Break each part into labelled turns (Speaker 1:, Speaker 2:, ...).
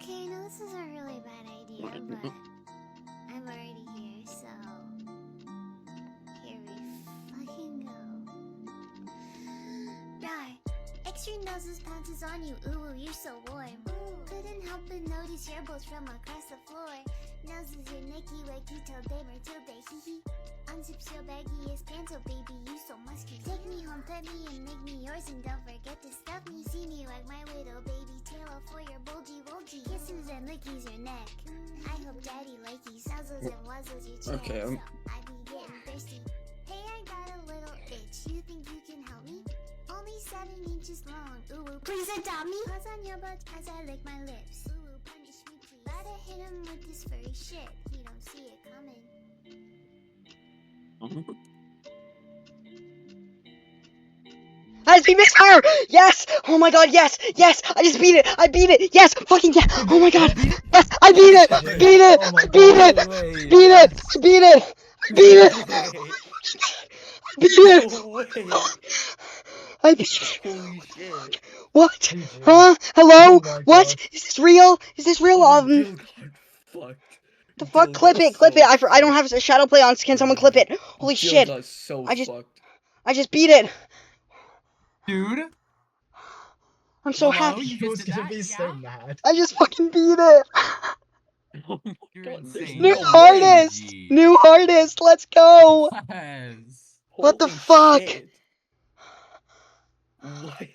Speaker 1: Okay, no, this is a really bad idea, but I'm already here, so here we fucking go. Rawr. Extreme noses pounces on you, ooh, you're so warm. Couldn't help but notice your bolts from across the floor. Noses your Nicky Wacky till day Matilda, hee hee. Unzips your baggiest pants, oh baby, you so musky. Take me home, pet me, and make me yours, and don't forget to stuff me. See me like my little baby tail for your bulgy wulgy. Kisses and lickies your neck. I hope daddy likey nuzzles and wuzzles your chest.
Speaker 2: Okay,
Speaker 1: So I be getting thirsty. Hey, I got a little itch. You think you can help me? Only 7 inches long. Ooh, please adopt me. Paws on your butt as I lick my lips. Ooh, punish me, please. Gotta hit him with this furry shit. He don't see it coming.
Speaker 3: I just beat Misfire! Yes! Oh my god, yes! Yes! I just beat it! I beat it! Yes! Fucking yes! Oh my god! Yes! I beat it! Beat it! I beat it! Beat it! Beat it! Beat it! Beat it! I beat it!
Speaker 2: Holy shit.
Speaker 3: What? Huh? Hello? What? Is this real? Is this real?
Speaker 2: Jill got fucked.
Speaker 3: The fuck? Clip it! Clip it! I don't have a shadow play on. Can someone clip it? Holy
Speaker 2: Jill
Speaker 3: shit!
Speaker 2: got so
Speaker 3: I just-
Speaker 2: fucked.
Speaker 3: I just beat it!
Speaker 4: Dude,
Speaker 3: I'm so
Speaker 4: hello?
Speaker 3: happy.
Speaker 4: You just did that?
Speaker 5: mad.
Speaker 3: I just fucking beat it!
Speaker 2: Oh my
Speaker 4: You're
Speaker 2: god, there's
Speaker 4: insane.
Speaker 3: New
Speaker 2: no
Speaker 3: hardest!
Speaker 4: way.
Speaker 3: New hardest! Let's go!
Speaker 4: Yes.
Speaker 3: What the
Speaker 2: Holy
Speaker 3: fuck?
Speaker 2: shit. What?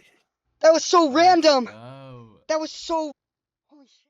Speaker 3: That was so random!
Speaker 4: Oh.
Speaker 3: That was so